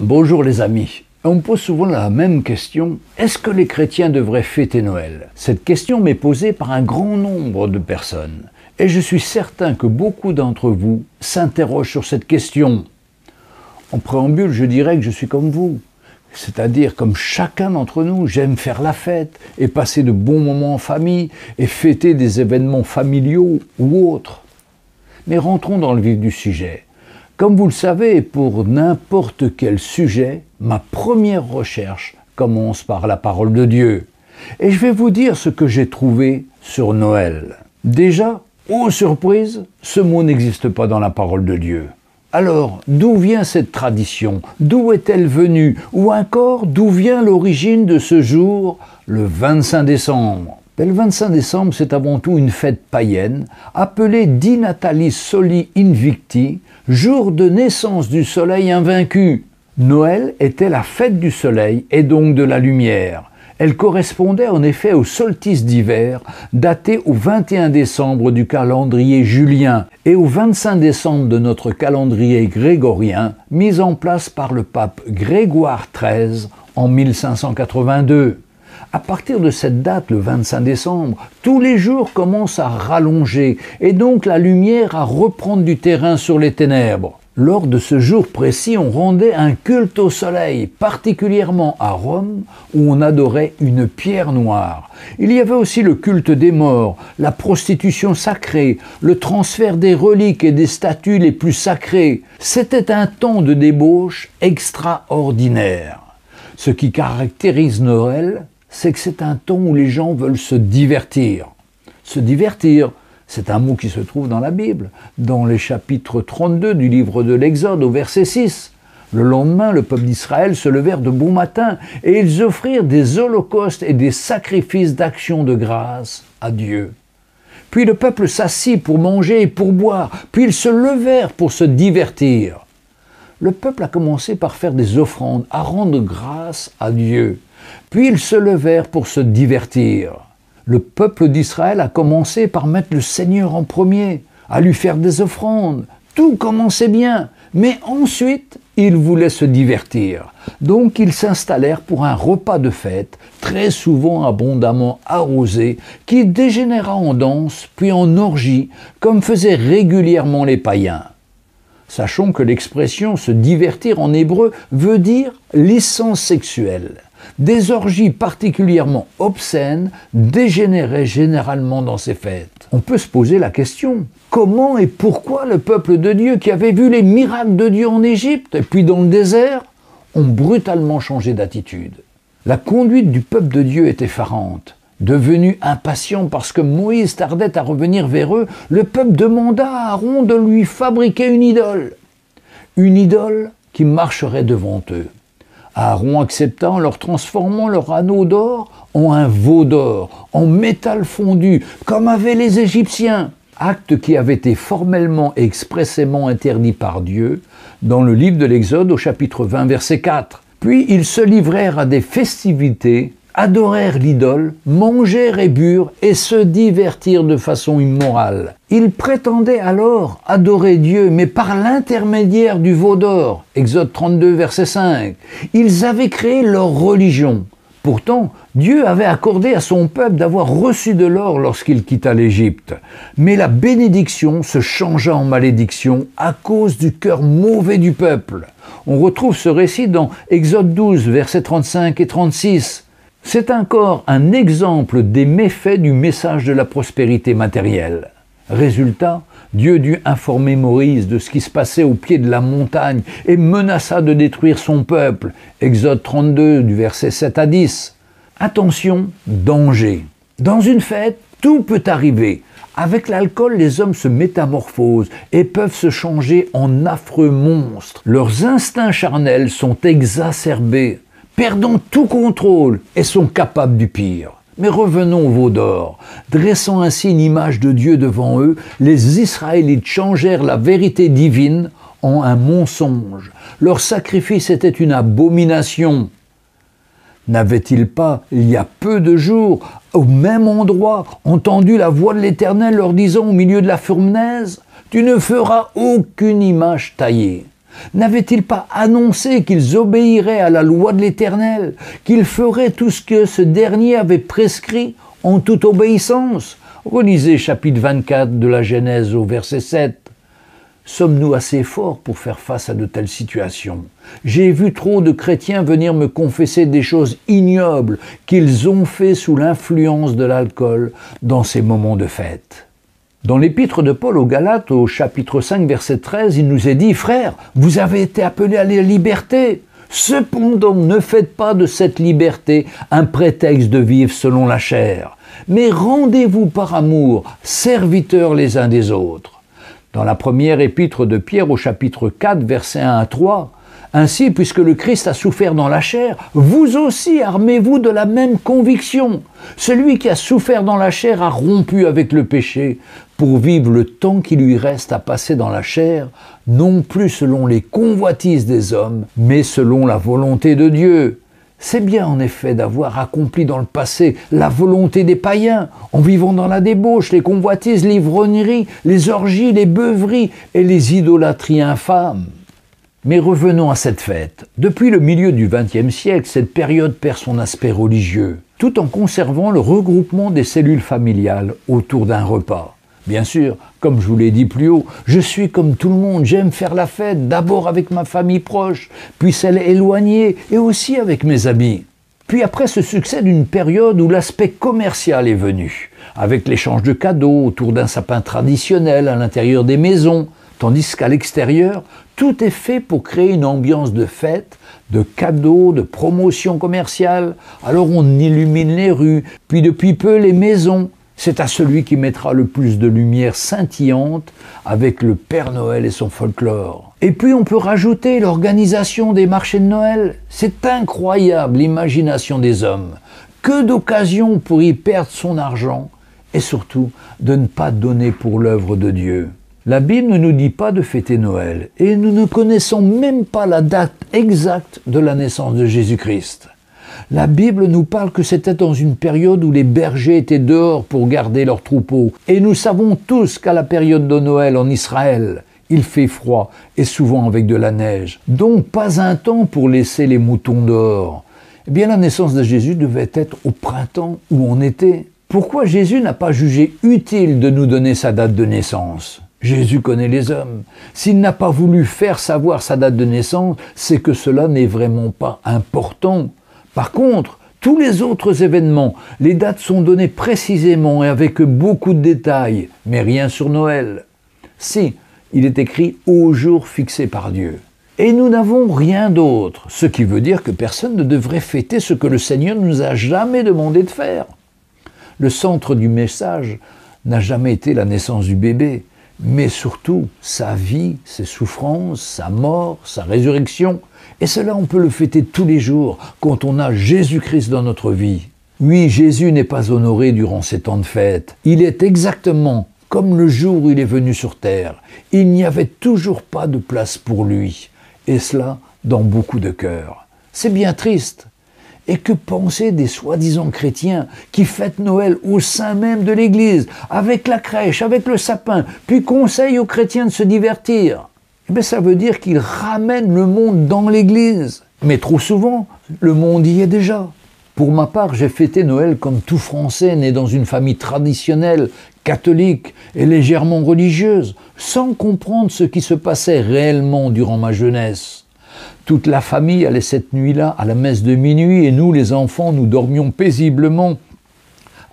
Bonjour les amis. On me pose souvent la même question, est-ce que les chrétiens devraient fêter Noël? Cette question m'est posée par un grand nombre de personnes. Et je suis certain que beaucoup d'entre vous s'interrogent sur cette question. En préambule, je dirais que je suis comme vous. C'est-à-dire, comme chacun d'entre nous, j'aime faire la fête et passer de bons moments en famille et fêter des événements familiaux ou autres. Mais rentrons dans le vif du sujet. Comme vous le savez, pour n'importe quel sujet, ma première recherche commence par la parole de Dieu. Et je vais vous dire ce que j'ai trouvé sur Noël. Déjà, oh surprise, ce mot n'existe pas dans la parole de Dieu. Alors, d'où vient cette tradition? D'où est-elle venue? Ou encore, d'où vient l'origine de ce jour, le 25 décembre? Le 25 décembre, c'est avant tout une fête païenne, appelée Di Natalis Soli Invicti, jour de naissance du soleil invaincu. Noël était la fête du soleil et donc de la lumière. Elle correspondait en effet au solstice d'hiver, daté au 21 décembre du calendrier julien et au 25 décembre de notre calendrier grégorien, mis en place par le pape Grégoire XIII en 1582. À partir de cette date, le 25 décembre, tous les jours commencent à rallonger et donc la lumière à reprendre du terrain sur les ténèbres. Lors de ce jour précis, on rendait un culte au soleil, particulièrement à Rome, où on adorait une pierre noire. Il y avait aussi le culte des morts, la prostitution sacrée, le transfert des reliques et des statues les plus sacrées. C'était un temps de débauche extraordinaire. Ce qui caractérise Noël, c'est que c'est un temps où les gens veulent se divertir. Se divertir, c'est un mot qui se trouve dans la Bible, dans les chapitres 32 du livre de l'Exode, au verset 6. Le lendemain, le peuple d'Israël se levèrent de bon matin et ils offrirent des holocaustes et des sacrifices d'action de grâce à Dieu. Puis le peuple s'assit pour manger et pour boire, puis ils se levèrent pour se divertir. Le peuple a commencé par faire des offrandes, à rendre grâce à Dieu. Puis ils se levèrent pour se divertir. Le peuple d'Israël a commencé par mettre le Seigneur en premier, à lui faire des offrandes. Tout commençait bien, mais ensuite, ils voulaient se divertir. Donc ils s'installèrent pour un repas de fête, très souvent abondamment arrosé, qui dégénéra en danse, puis en orgie, comme faisaient régulièrement les païens. Sachons que l'expression « se divertir » en hébreu veut dire « licence sexuelle ». Des orgies particulièrement obscènes dégénéraient généralement dans ces fêtes. On peut se poser la question, comment et pourquoi le peuple de Dieu qui avait vu les miracles de Dieu en Égypte et puis dans le désert ont brutalement changé d'attitude? La conduite du peuple de Dieu est effarante. Devenu impatient parce que Moïse tardait à revenir vers eux, le peuple demanda à Aaron de lui fabriquer une idole. Une idole qui marcherait devant eux. Aaron accepta en leur transformant leur anneau d'or en un veau d'or, en métal fondu, comme avaient les Égyptiens. Acte qui avait été formellement et expressément interdit par Dieu dans le livre de l'Exode au chapitre 20, verset 4. Puis ils se livrèrent à des festivités, adorèrent l'idole, mangèrent et burent et se divertirent de façon immorale. Ils prétendaient alors adorer Dieu, mais par l'intermédiaire du veau d'or. Exode 32, verset 5. Ils avaient créé leur religion. Pourtant, Dieu avait accordé à son peuple d'avoir reçu de l'or lorsqu'il quitta l'Égypte. Mais la bénédiction se changea en malédiction à cause du cœur mauvais du peuple. On retrouve ce récit dans Exode 12, versets 35 et 36. C'est encore un exemple des méfaits du message de la prospérité matérielle. Résultat, Dieu dut informer Moïse de ce qui se passait au pied de la montagne et menaça de détruire son peuple. Exode 32, du verset 7 à 10. Attention, danger. Dans une fête, tout peut arriver. Avec l'alcool, les hommes se métamorphosent et peuvent se changer en affreux monstres. Leurs instincts charnels sont exacerbés, perdant tout contrôle et sont capables du pire. Mais revenons au veau d'or. Dressant ainsi une image de Dieu devant eux, les Israélites changèrent la vérité divine en un mensonge. Leur sacrifice était une abomination. N'avaient-ils pas, il y a peu de jours, au même endroit, entendu la voix de l'Éternel leur disant au milieu de la fournaise « Tu ne feras aucune image taillée ». N'avait-il pas annoncé qu'ils obéiraient à la loi de l'Éternel, qu'ils feraient tout ce que ce dernier avait prescrit en toute obéissance? Relisez chapitre 24 de la Genèse au verset 7. Sommes-nous assez forts pour faire face à de telles situations? J'ai vu trop de chrétiens venir me confesser des choses ignobles qu'ils ont fait sous l'influence de l'alcool dans ces moments de fête. Dans l'épître de Paul aux Galates, au chapitre 5, verset 13, il nous est dit « Frères, vous avez été appelés à la liberté. Cependant, ne faites pas de cette liberté un prétexte de vivre selon la chair, mais rendez-vous par amour, serviteurs les uns des autres. » Dans la première épître de Pierre au chapitre 4, versets 1 à 3, « Ainsi, puisque le Christ a souffert dans la chair, vous aussi armez-vous de la même conviction. Celui qui a souffert dans la chair a rompu avec le péché pour vivre le temps qui lui reste à passer dans la chair, non plus selon les convoitises des hommes, mais selon la volonté de Dieu. » C'est bien en effet d'avoir accompli dans le passé la volonté des païens, en vivant dans la débauche, les convoitises, l'ivrognerie, les orgies, les beuveries et les idolâtries infâmes. Mais revenons à cette fête. Depuis le milieu du XXe siècle, cette période perd son aspect religieux, tout en conservant le regroupement des cellules familiales autour d'un repas. Bien sûr, comme je vous l'ai dit plus haut, je suis comme tout le monde, j'aime faire la fête, d'abord avec ma famille proche, puis celle éloignée et aussi avec mes amis. Puis après se succède une période où l'aspect commercial est venu, avec l'échange de cadeaux autour d'un sapin traditionnel à l'intérieur des maisons, tandis qu'à l'extérieur, tout est fait pour créer une ambiance de fête, de cadeaux, de promotion commerciale. Alors on illumine les rues, puis depuis peu les maisons. C'est à celui qui mettra le plus de lumière scintillante avec le Père Noël et son folklore. Et puis on peut rajouter l'organisation des marchés de Noël. C'est incroyable l'imagination des hommes. Que d'occasions pour y perdre son argent et surtout de ne pas donner pour l'œuvre de Dieu. La Bible ne nous dit pas de fêter Noël et nous ne connaissons même pas la date exacte de la naissance de Jésus-Christ. La Bible nous parle que c'était dans une période où les bergers étaient dehors pour garder leurs troupeaux. Et nous savons tous qu'à la période de Noël en Israël, il fait froid et souvent avec de la neige. Donc pas un temps pour laisser les moutons dehors. Eh bien la naissance de Jésus devait être au printemps où on était. Pourquoi Jésus n'a pas jugé utile de nous donner sa date de naissance ? Jésus connaît les hommes. S'il n'a pas voulu faire savoir sa date de naissance, c'est que cela n'est vraiment pas important. Par contre, tous les autres événements, les dates sont données précisément et avec beaucoup de détails, mais rien sur Noël. Si, il est écrit au jour fixé par Dieu. Et nous n'avons rien d'autre, ce qui veut dire que personne ne devrait fêter ce que le Seigneur ne nous a jamais demandé de faire. Le centre du message n'a jamais été la naissance du bébé, mais surtout sa vie, ses souffrances, sa mort, sa résurrection. Et cela, on peut le fêter tous les jours quand on a Jésus-Christ dans notre vie. Oui, Jésus n'est pas honoré durant ces temps de fête. Il est exactement comme le jour où il est venu sur terre. Il n'y avait toujours pas de place pour lui. Et cela dans beaucoup de cœurs. C'est bien triste. Et que penser des soi-disant chrétiens qui fêtent Noël au sein même de l'Église, avec la crèche, avec le sapin, puis conseillent aux chrétiens de se divertir? Eh bien, ça veut dire qu'ils ramènent le monde dans l'Église. Mais trop souvent, le monde y est déjà. Pour ma part, j'ai fêté Noël comme tout Français né dans une famille traditionnelle, catholique et légèrement religieuse, sans comprendre ce qui se passait réellement durant ma jeunesse. Toute la famille allait cette nuit-là à la messe de minuit et nous, les enfants, nous dormions paisiblement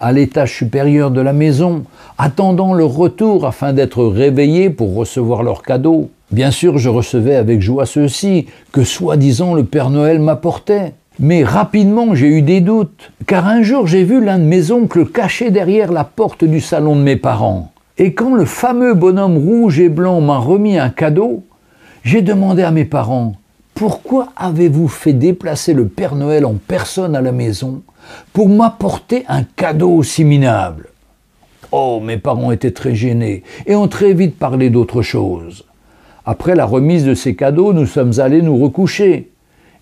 à l'étage supérieur de la maison, attendant leur retour afin d'être réveillés pour recevoir leurs cadeaux. Bien sûr, je recevais avec joie ceux-ci que soi-disant le Père Noël m'apportait. Mais rapidement, j'ai eu des doutes, car un jour, j'ai vu l'un de mes oncles caché derrière la porte du salon de mes parents. Et quand le fameux bonhomme rouge et blanc m'a remis un cadeau, j'ai demandé à mes parents: pourquoi avez-vous fait déplacer le Père Noël en personne à la maison pour m'apporter un cadeau aussi minable? Oh, mes parents étaient très gênés et ont très vite parlé d'autre chose. Après la remise de ces cadeaux, nous sommes allés nous recoucher.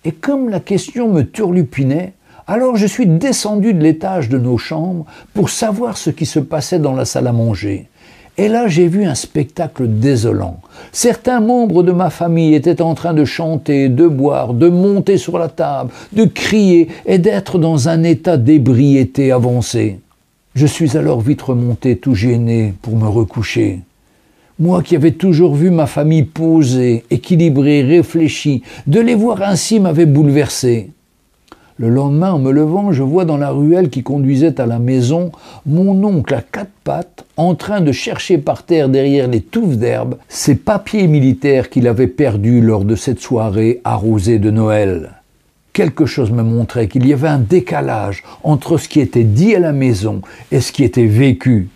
Et comme la question me turlupinait, alors je suis descendu de l'étage de nos chambres pour savoir ce qui se passait dans la salle à manger. Et là, j'ai vu un spectacle désolant. Certains membres de ma famille étaient en train de chanter, de boire, de monter sur la table, de crier et d'être dans un état d'ébriété avancé. Je suis alors vite remonté tout gêné pour me recoucher. Moi qui avais toujours vu ma famille posée, équilibrée, réfléchie, de les voir ainsi m'avait bouleversé. Le lendemain, en me levant, je vois dans la ruelle qui conduisait à la maison mon oncle à quatre pattes en train de chercher par terre derrière les touffes d'herbe ses papiers militaires qu'il avait perdus lors de cette soirée arrosée de Noël. Quelque chose me montrait qu'il y avait un décalage entre ce qui était dit à la maison et ce qui était vécu.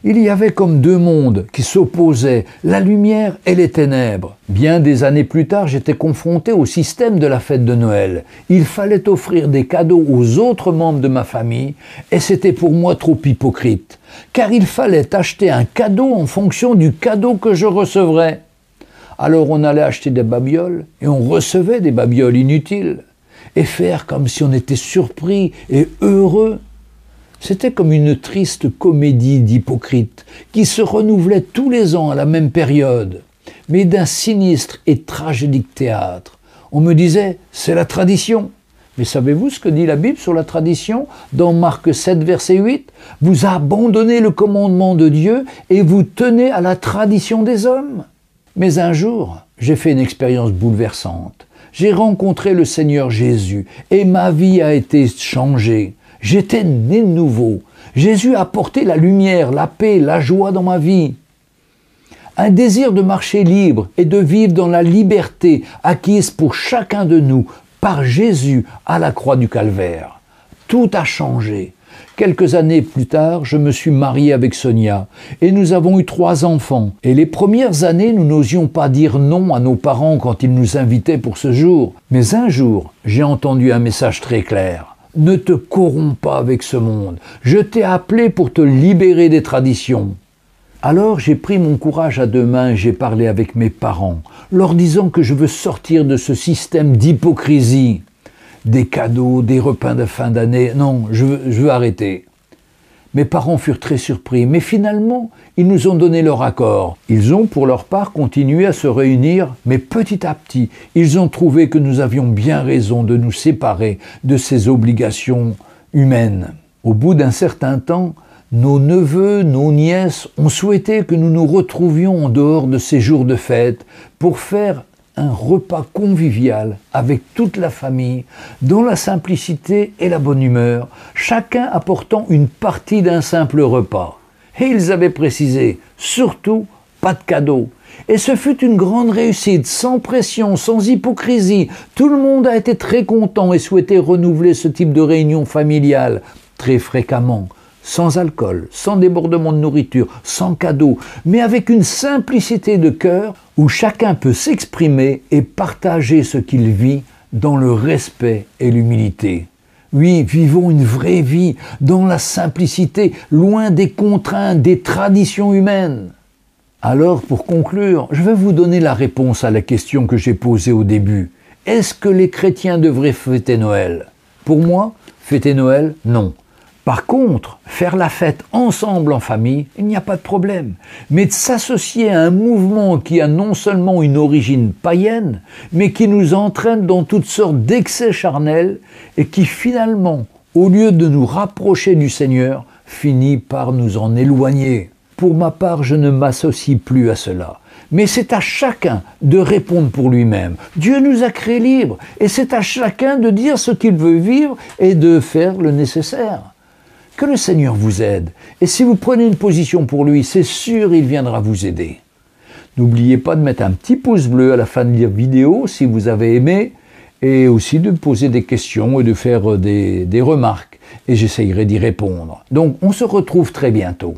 Il y avait comme deux mondes qui s'opposaient, la lumière et les ténèbres. Bien des années plus tard, j'étais confronté au système de la fête de Noël. Il fallait offrir des cadeaux aux autres membres de ma famille et c'était pour moi trop hypocrite, car il fallait acheter un cadeau en fonction du cadeau que je recevrais. Alors on allait acheter des babioles et on recevait des babioles inutiles et faire comme si on était surpris et heureux. C'était comme une triste comédie d'hypocrites qui se renouvelait tous les ans à la même période, mais d'un sinistre et tragédique théâtre. On me disait, c'est la tradition. Mais savez-vous ce que dit la Bible sur la tradition dans Marc 7, verset 8 ? Vous abandonnez le commandement de Dieu et vous tenez à la tradition des hommes. Mais un jour, j'ai fait une expérience bouleversante. J'ai rencontré le Seigneur Jésus et ma vie a été changée. J'étais né de nouveau. Jésus a apporté la lumière, la paix, la joie dans ma vie. Un désir de marcher libre et de vivre dans la liberté acquise pour chacun de nous par Jésus à la croix du Calvaire. Tout a changé. Quelques années plus tard, je me suis marié avec Sonia et nous avons eu 3 enfants. Et les premières années, nous n'osions pas dire non à nos parents quand ils nous invitaient pour ce jour. Mais un jour, j'ai entendu un message très clair. Ne te corromps pas avec ce monde. Je t'ai appelé pour te libérer des traditions. Alors j'ai pris mon courage à 2 mains et j'ai parlé avec mes parents, leur disant que je veux sortir de ce système d'hypocrisie. Des cadeaux, des repas de fin d'année, non, je veux arrêter. Mes parents furent très surpris, mais finalement, ils nous ont donné leur accord. Ils ont, pour leur part, continué à se réunir, mais petit à petit, ils ont trouvé que nous avions bien raison de nous séparer de ces obligations humaines. Au bout d'un certain temps, nos neveux, nos nièces ont souhaité que nous nous retrouvions en dehors de ces jours de fête pour faire un repas convivial avec toute la famille, dans la simplicité et la bonne humeur, chacun apportant une partie d'un simple repas. Et ils avaient précisé, surtout, pas de cadeaux. Et ce fut une grande réussite, sans pression, sans hypocrisie. Tout le monde a été très content et souhaitait renouveler ce type de réunion familiale très fréquemment. Sans alcool, sans débordement de nourriture, sans cadeaux, mais avec une simplicité de cœur où chacun peut s'exprimer et partager ce qu'il vit dans le respect et l'humilité. Oui, vivons une vraie vie dans la simplicité, loin des contraintes, des traditions humaines. Alors, pour conclure, je vais vous donner la réponse à la question que j'ai posée au début. Est-ce que les chrétiens devraient fêter Noël ? Pour moi, fêter Noël, non. Par contre, faire la fête ensemble en famille, il n'y a pas de problème. Mais de s'associer à un mouvement qui a non seulement une origine païenne, mais qui nous entraîne dans toutes sortes d'excès charnels et qui finalement, au lieu de nous rapprocher du Seigneur, finit par nous en éloigner. Pour ma part, je ne m'associe plus à cela. Mais c'est à chacun de répondre pour lui-même. Dieu nous a créés libres et c'est à chacun de dire ce qu'il veut vivre et de faire le nécessaire. Que le Seigneur vous aide. Et si vous prenez une position pour lui, c'est sûr, il viendra vous aider. N'oubliez pas de mettre un petit pouce bleu à la fin de la vidéo si vous avez aimé et aussi de poser des questions et de faire des remarques. Et j'essayerai d'y répondre. Donc, on se retrouve très bientôt.